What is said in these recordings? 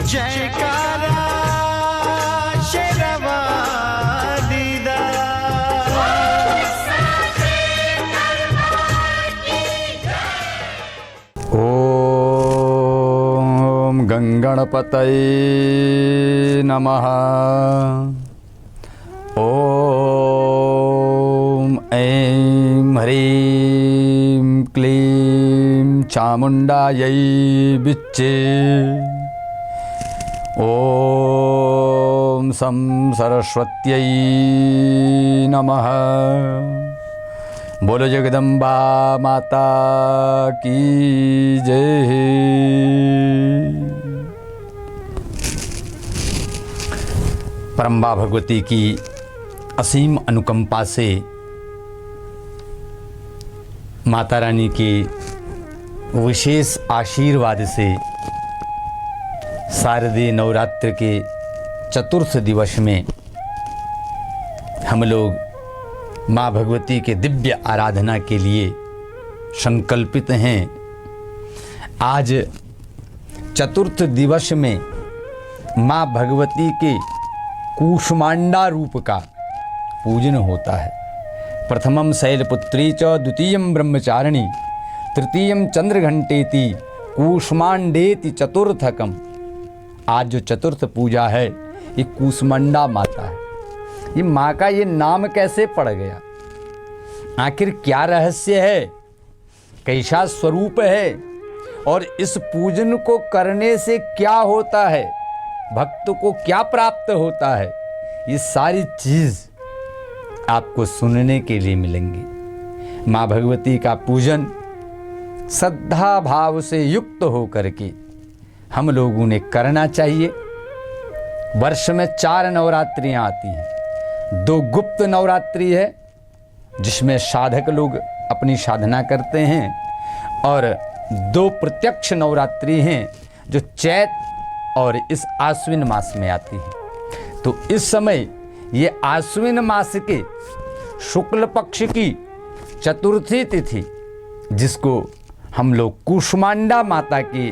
जयकारा शेरवा दीदा। ओम गंगणपतये नमः। ओम ऐं ह्रीं क्लीं चामुण्डायै विच्चे। ओम सं सरस्वत्यै नमः। बोलो जगदम्बा माता की जय। परम्बा भगवती की असीम अनुकंपा से, माता रानी के विशेष आशीर्वाद से शारदीय नवरात्र के चतुर्थ दिवस में हम लोग माँ भगवती के दिव्य आराधना के लिए संकल्पित हैं। आज चतुर्थ दिवस में माँ भगवती के कूष्मांडा रूप का पूजन होता है। प्रथमम शैलपुत्री च द्वितीयम ब्रह्मचारिणी तृतीयम चंद्रघंटेति कूष्मांडेति चतुर्थकम। आज जो चतुर्थ पूजा है ये कूष्मांडा माता है। ये माँ का ये नाम कैसे पड़ गया, आखिर क्या रहस्य है, कैसा स्वरूप है और इस पूजन को करने से क्या होता है, भक्त को क्या प्राप्त होता है, ये सारी चीज आपको सुनने के लिए मिलेंगी। माँ भगवती का पूजन श्रद्धा भाव से युक्त होकर के हम लोगों ने करना चाहिए। वर्ष में 4 नवरात्रियां आती हैं। 2 गुप्त नवरात्रि है जिसमें साधक लोग अपनी साधना करते हैं, और 2 प्रत्यक्ष नवरात्रि हैं जो चैत और इस आश्विन मास में आती है। तो इस समय ये आश्विन मास के शुक्ल पक्ष की चतुर्थी तिथि, जिसको हम लोग कूष्मांडा माता के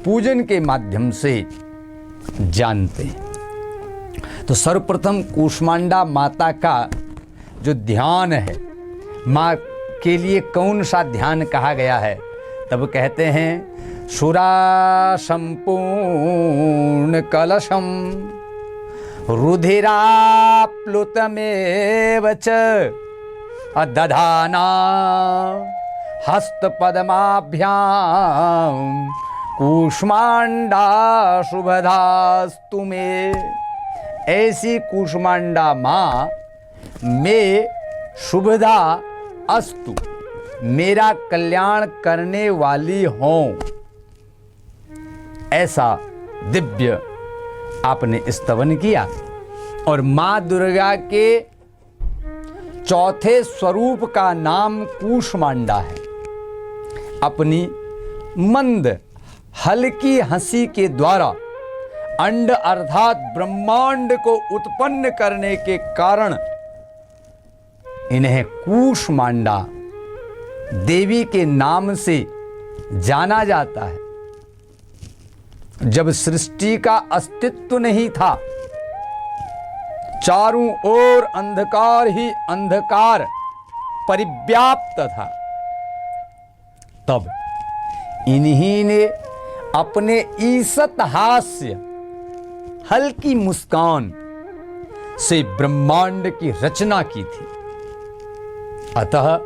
पूजन के माध्यम से जानते हैं। तो सर्वप्रथम कूष्मांडा माता का जो ध्यान है, माँ के लिए कौन सा ध्यान कहा गया है, तब कहते हैं सुरा संपूर्ण कलशम रुधिराप्लुतमेव च दधाना हस्तपद्माभ्यां कूष्मांडा शुभदास्तु मे। ऐसी कूष्मांडा माँ में शुभदा अस्तु, मेरा कल्याण करने वाली हों, ऐसा दिव्य आपने स्तवन किया। और माँ दुर्गा के चौथे स्वरूप का नाम कूष्मांडा है। अपनी मंद हल्की हंसी के द्वारा अंड अर्थात ब्रह्मांड को उत्पन्न करने के कारण इन्हें कूष्मांडा देवी के नाम से जाना जाता है। जब सृष्टि का अस्तित्व नहीं था, चारों ओर अंधकार ही अंधकार परिव्याप्त था, तब इन्हीं ने अपने ईसत हास्य हल्की मुस्कान से ब्रह्मांड की रचना की थी। अतः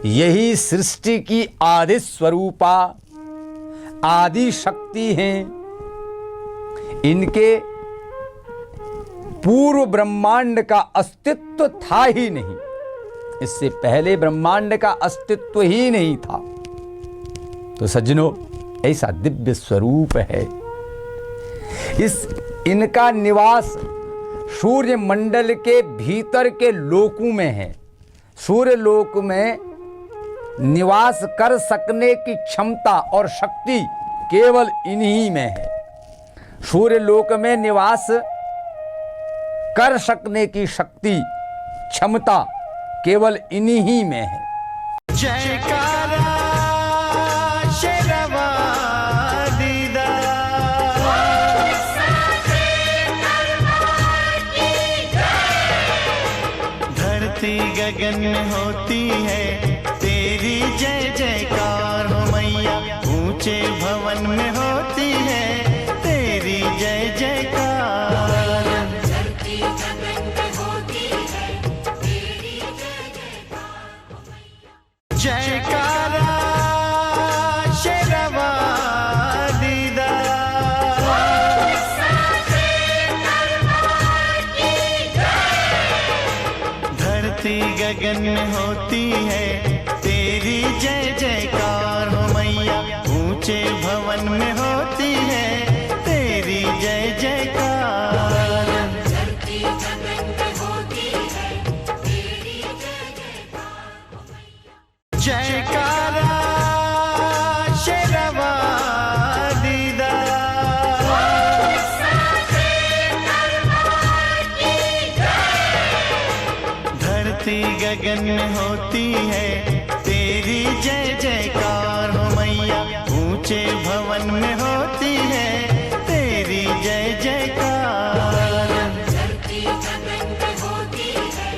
यही सृष्टि की आदि स्वरूपा आदि शक्ति हैं। इनके पूर्व ब्रह्मांड का अस्तित्व था ही नहीं, इससे पहले ब्रह्मांड का अस्तित्व ही नहीं था। तो सज्जनों, ऐसा दिव्य स्वरूप है। इनका निवास सूर्य मंडल के भीतर के लोकों में है। सूर्य लोक में निवास कर सकने की क्षमता और शक्ति केवल इन्हीं में है। सूर्य लोक में निवास कर सकने की शक्ति क्षमता केवल इन्हीं में है। जयकारा शेरवा दीदा। गगन में होती है तेरी जय जयकार हो मैया, ऊंचे भवन में होती है तेरी जय जयकार। धरती गगन में होती है तेरी जय जयकार हो मैया। जयकारा शेरवा दीदा, धरती गगन में होती है तेरी जय जयकार हो मैया, ऊंचे भवन में होती है तेरी जय जयकार। धरती गगन में होती है तेरी जय जयकार हो मैया। जयकारा शेरवा दीदा, धरती गगन में होती है तेरी जय जयकार हो मैया, ऊंचे भवन में होती है तेरी जय जयकार। धरती गगन में होती है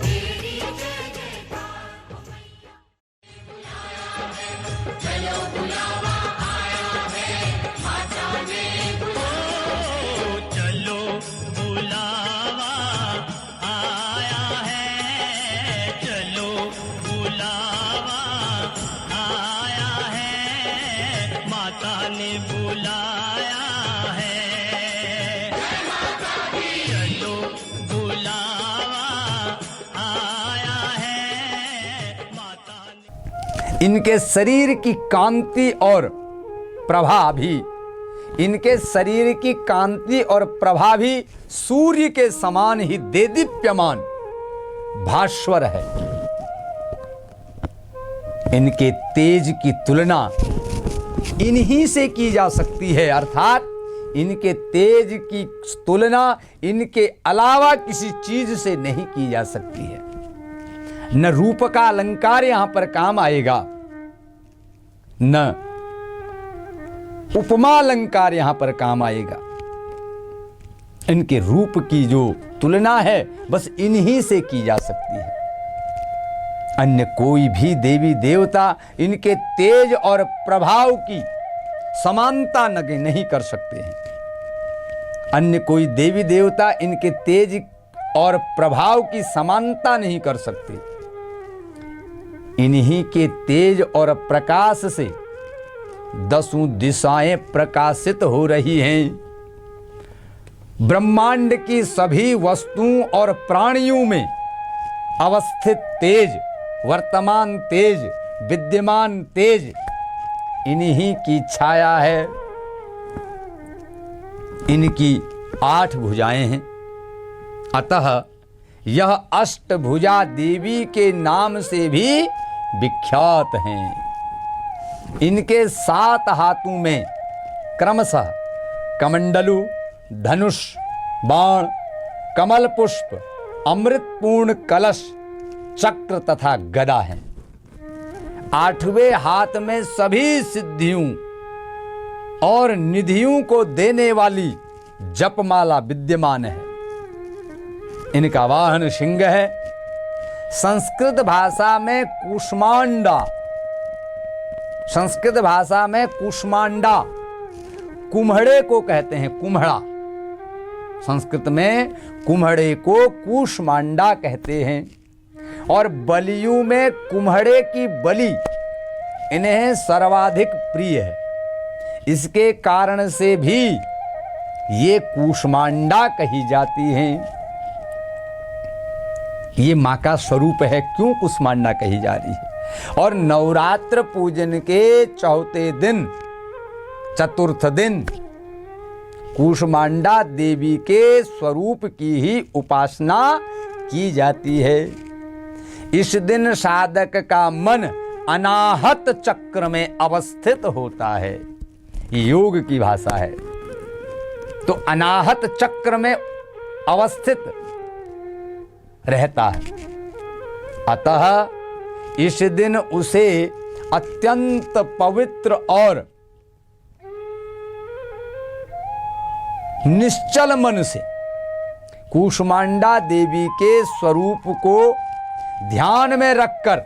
तेरी जय जयकार हो मैया। चलो बुलावा आया है, चलो बुलावा आया है, माता ने बुलाया है। चलो बुलावा आया है, माता ने। इनके शरीर की कांति और प्रभा भी, इनके शरीर की कांति और प्रभा भी सूर्य के समान ही देदीप्यमान भास्वर है। इनके तेज की तुलना इन्हीं से की जा सकती है, अर्थात इनके तेज की तुलना इनके अलावा किसी चीज से नहीं की जा सकती है। न रूप का अलंकार यहां पर काम आएगा, न उपमा अलंकार यहां पर काम आएगा। इनके रूप की जो तुलना है बस इन्हीं से की जा सकती है। अन्य कोई भी देवी देवता इनके तेज और प्रभाव की समानता नहीं कर सकते हैं। अन्य कोई देवी देवता इनके तेज और प्रभाव की समानता नहीं कर सकते। इन्हीं के तेज और प्रकाश से दसों दिशाएं प्रकाशित हो रही हैं। ब्रह्मांड की सभी वस्तुओं और प्राणियों में अवस्थित तेज, वर्तमान तेज, विद्यमान तेज इन्हीं की छाया है। इनकी 8 भुजाएं हैं, अतः यह अष्टभुजा देवी के नाम से भी विख्यात हैं। इनके 7 हाथों में क्रमशः कमंडलु, धनुष, बाण, कमल पुष्प, अमृतपूर्ण कलश, चक्र तथा गदा है। 8वें हाथ में सभी सिद्धियों और निधियों को देने वाली जपमाला विद्यमान है। इनका वाहन सिंह है। संस्कृत भाषा में कुष्मांडा, संस्कृत भाषा में कुष्मांडा कुम्हड़े को कहते हैं। कुम्हड़ा, संस्कृत में कुम्हड़े को कुष्मांडा कहते हैं। और बलियों में कुम्हड़े की बलि इन्हें सर्वाधिक प्रिय है। इसके कारण से भी ये कुष्मांडा कही जाती हैं। ये मां का स्वरूप है, क्यों कुष्मांडा कही जा रही है। और नवरात्र पूजन के चौथे दिन, चतुर्थ दिन कुष्मांडा देवी के स्वरूप की ही उपासना की जाती है। इस दिन साधक का मन अनाहत चक्र में अवस्थित होता है। योग की भाषा है। तो अनाहत चक्र में अवस्थित रहता है। अतः इस दिन उसे अत्यंत पवित्र और निश्चल मन से कुष्मांडा देवी के स्वरूप को ध्यान में रखकर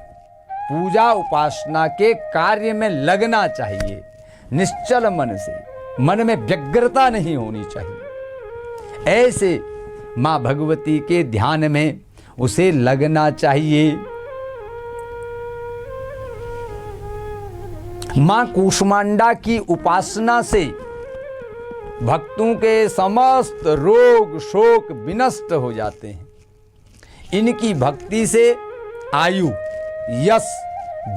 पूजा उपासना के कार्य में लगना चाहिए। निश्चल मन से, मन में व्यग्रता नहीं होनी चाहिए। ऐसे माँ भगवती के ध्यान में उसे लगना चाहिए। माँ कूष्मांडा की उपासना से भक्तों के समस्त रोग शोक विनष्ट हो जाते हैं। इनकी भक्ति से आयु, यश,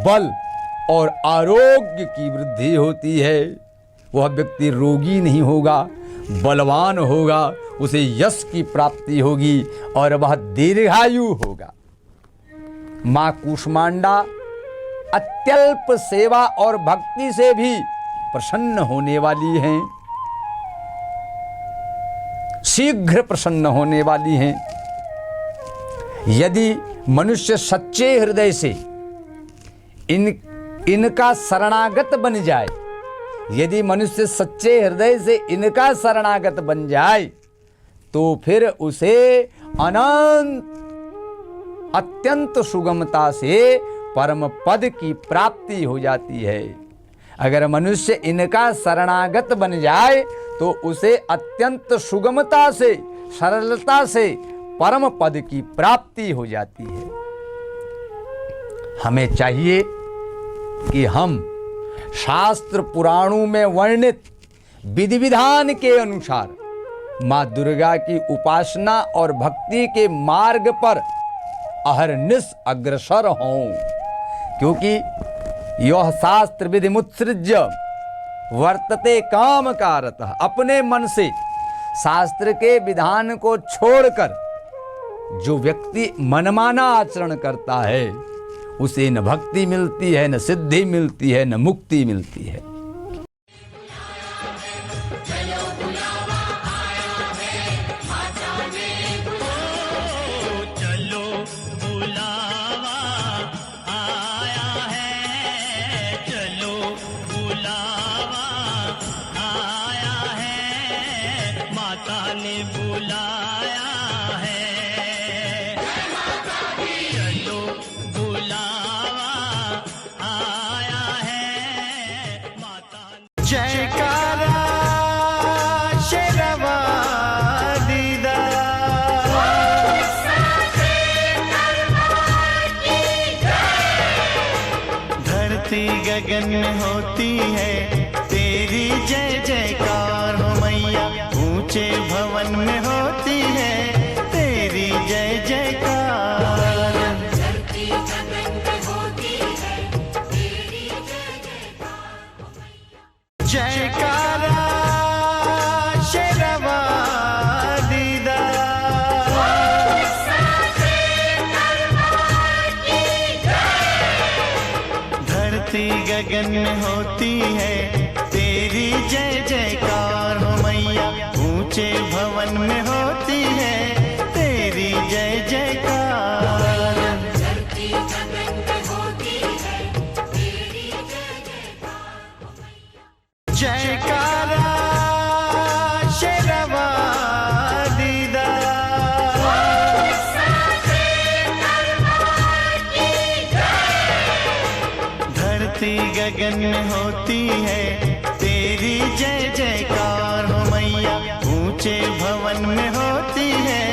बल और आरोग्य की वृद्धि होती है। वह व्यक्ति रोगी नहीं होगा, बलवान होगा, उसे यश की प्राप्ति होगी और वह दीर्घायु होगा। माँ कूष्मांडा अत्यल्प सेवा और भक्ति से भी प्रसन्न होने वाली हैं, शीघ्र प्रसन्न होने वाली हैं। यदि मनुष्य सच्चे हृदय से इनका शरणागत बन जाए, यदि मनुष्य सच्चे हृदय से इनका शरणागत बन जाए, तो फिर उसे अनंत अत्यंत सुगमता से परम पद की प्राप्ति हो जाती है। अगर मनुष्य इनका शरणागत बन जाए तो उसे अत्यंत सुगमता से, सरलता से परम पद की प्राप्ति हो जाती है। हमें चाहिए कि हम शास्त्र पुराणों में वर्णित विधि विधान के अनुसार माँ दुर्गा की उपासना और भक्ति के मार्ग पर अहरनिश अग्रसर हों, क्योंकि यह शास्त्र विधि मुत्सृज्य वर्तते काम कारतः। अपने मन से शास्त्र के विधान को छोड़कर जो व्यक्ति मनमाना आचरण करता है, उसे न भक्ति मिलती है, न सिद्धि मिलती है, न मुक्ति मिलती है। जयकारा शेरवा दीदा, धरती गगन में होती है तेरी जय जयकार हो मैया। ऊंचे भवन में होती है तेरी जय जयकार। धरती गगन में होती है तेरी जय जयकार हो मैया। जयकारा शेरवा दीदा, धरती गगन में होती है तेरी जय जयकार हो मैया। ऊंचे भवन में होती है तेरी जय जयकार। धरती गगन में होती है तेरी जय जयकार हो मैया। जयकारा शेरवा दीदा, धरती गगन में होती है तेरी जय जयकार हो मैया। ऊंचे भवन में होती है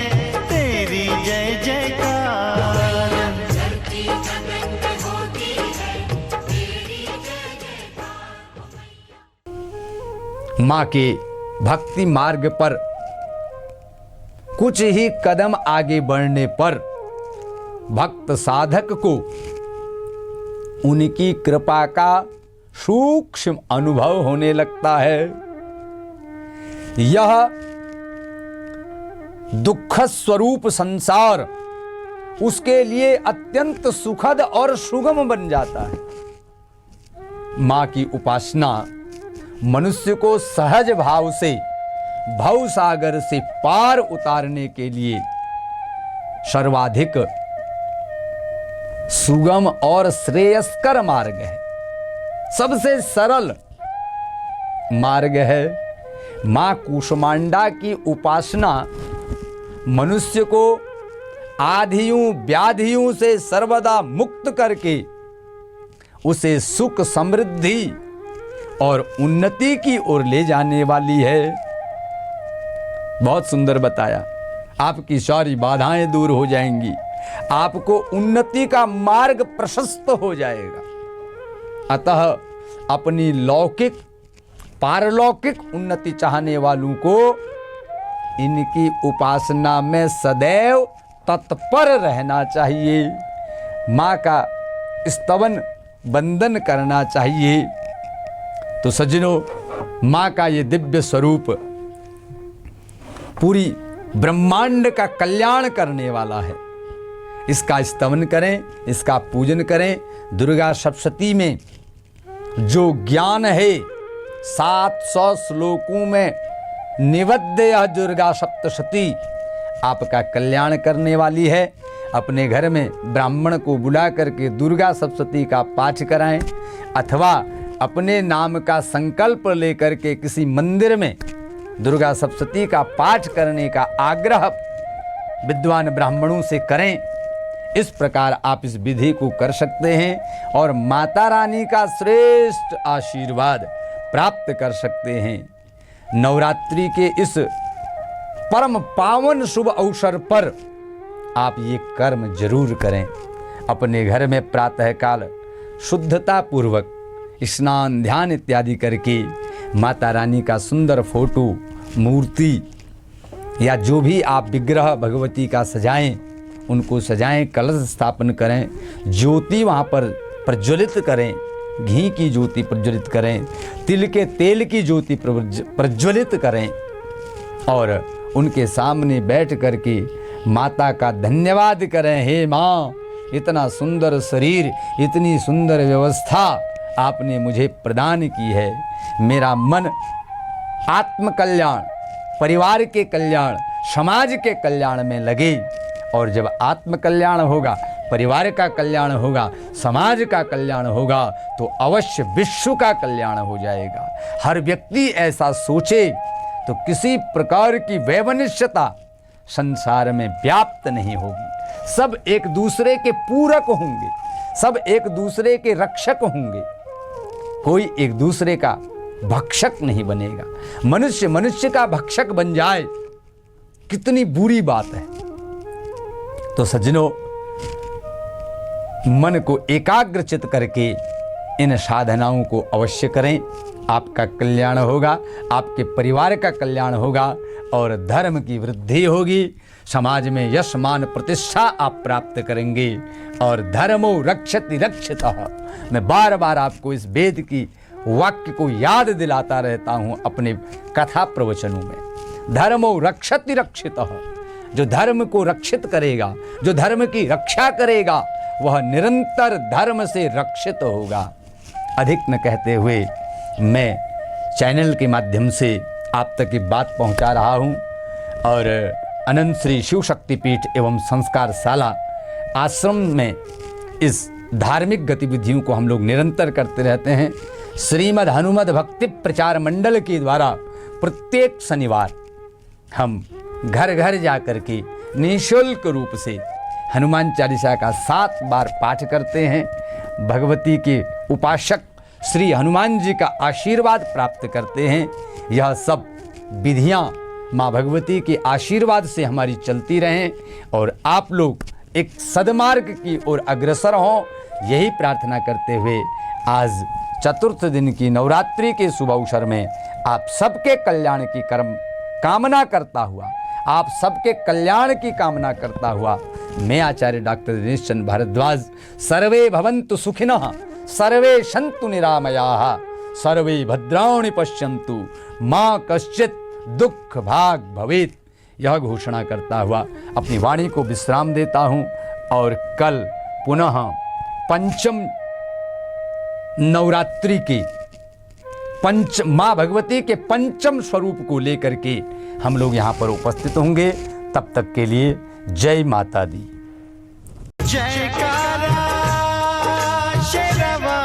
तेरी जय जयकार। धरती गगन में होती है तेरी जय जयकार हो मैया। माँ के भक्ति मार्ग पर कुछ ही कदम आगे बढ़ने पर भक्त साधक को उनकी कृपा का सूक्ष्म अनुभव होने लगता है। यह दुख स्वरूप संसार उसके लिए अत्यंत सुखद और सुगम बन जाता है। माँ की उपासना मनुष्य को सहज भाव से भव सागर से पार उतारने के लिए सर्वाधिक सुगम और श्रेयस्कर मार्ग है, सबसे सरल मार्ग है। माँ कूष्मांडा की उपासना मनुष्य को आधियों व्याधियों से सर्वदा मुक्त करके उसे सुख समृद्धि और उन्नति की ओर ले जाने वाली है। बहुत सुंदर बताया। आपकी सारी बाधाएं दूर हो जाएंगी, आपको उन्नति का मार्ग प्रशस्त हो जाएगा। अतः अपनी लौकिक पारलौकिक उन्नति चाहने वालों को इनकी उपासना में सदैव तत्पर रहना चाहिए। माँ का स्तवन वंदन करना चाहिए। तो सज्जनों, माँ का ये दिव्य स्वरूप पूरी ब्रह्मांड का कल्याण करने वाला है। इसका स्तवन करें, इसका पूजन करें। दुर्गा सप्तशती में जो ज्ञान है 700 श्लोकों में निबद्ध यह दुर्गा सप्तशती आपका कल्याण करने वाली है। अपने घर में ब्राह्मण को बुला करके दुर्गा सप्तशती का पाठ कराएं, अथवा अपने नाम का संकल्प लेकर के किसी मंदिर में दुर्गा सप्तशती का पाठ करने का आग्रह विद्वान ब्राह्मणों से करें। इस प्रकार आप इस विधि को कर सकते हैं और माता रानी का श्रेष्ठ आशीर्वाद प्राप्त कर सकते हैं। नवरात्रि के इस परम पावन शुभ अवसर पर आप ये कर्म जरूर करें। अपने घर में प्रातःकाल शुद्धता पूर्वक स्नान ध्यान इत्यादि करके माता रानी का सुंदर फोटो, मूर्ति या जो भी आप विग्रह भगवती का सजाएं, उनको सजाएं, कलश स्थापन करें, ज्योति वहाँ पर प्रज्वलित करें, घी की ज्योति प्रज्वलित करें, तिल के तेल की ज्योति प्रज्वलित करें और उनके सामने बैठ करके माता का धन्यवाद करें। हे माँ, इतना सुंदर शरीर, इतनी सुंदर व्यवस्था आपने मुझे प्रदान की है। मेरा मन आत्म कल्याण, परिवार के कल्याण, समाज के कल्याण में लगे। और जब आत्म कल्याण होगा, परिवार का कल्याण होगा, समाज का कल्याण होगा, तो अवश्य विश्व का कल्याण हो जाएगा। हर व्यक्ति ऐसा सोचे तो किसी प्रकार की वैमनस्यता संसार में व्याप्त नहीं होगी। सब एक दूसरे के पूरक होंगे, सब एक दूसरे के रक्षक होंगे, कोई एक दूसरे का भक्षक नहीं बनेगा। मनुष्य मनुष्य का भक्षक बन जाए, कितनी बुरी बात है। तो सज्जनों, मन को एकाग्रचित करके इन साधनाओं को अवश्य करें। आपका कल्याण होगा, आपके परिवार का कल्याण होगा और धर्म की वृद्धि होगी। समाज में यश मान प्रतिष्ठा आप प्राप्त करेंगे। और धर्मो रक्षति रक्षितः, मैं बार बार आपको इस वेद की वाक्य को याद दिलाता रहता हूँ अपने कथा प्रवचनों में। धर्मो रक्षति रक्षितः, जो धर्म को रक्षित करेगा, जो धर्म की रक्षा करेगा, वह निरंतर धर्म से रक्षित होगा। अधिक न कहते हुए मैं चैनल के माध्यम से आप तक ये बात पहुंचा रहा हूं और अनंत श्री शिव शक्तिपीठ एवं संस्कार शाला आश्रम में इस धार्मिक गतिविधियों को हम लोग निरंतर करते रहते हैं। श्रीमद् हनुमद भक्ति प्रचार मंडल के द्वारा प्रत्येक शनिवार हम घर घर जा कर के निःशुल्क रूप से हनुमान चालीसा का 7 बार पाठ करते हैं। भगवती के उपासक श्री हनुमान जी का आशीर्वाद प्राप्त करते हैं। यह सब विधियां माँ भगवती के आशीर्वाद से हमारी चलती रहें और आप लोग एक सदमार्ग की ओर अग्रसर हों, यही प्रार्थना करते हुए आज चतुर्थ दिन की नवरात्रि के शुभ अवसर में आप सबके कल्याण की कामना करता हुआ, आप सबके कल्याण की कामना करता हुआ, मैं आचार्य डॉक्टर दिनेश चंद्र भारद्वाज सर्वे भवन्तु सुखिनः, सर्वे सन्तु निरामयाः, सर्वे भद्राणि पश्यन्तु, माँ कश्चित् दुख भाग भवेत्, यह घोषणा करता हुआ अपनी वाणी को विश्राम देता हूँ। और कल पुनः पंचम नवरात्रि के माँ भगवती के पंचम स्वरूप को लेकर के हम लोग यहाँ पर उपस्थित होंगे। तब तक के लिए जय माता दी। जयकारा शेरवा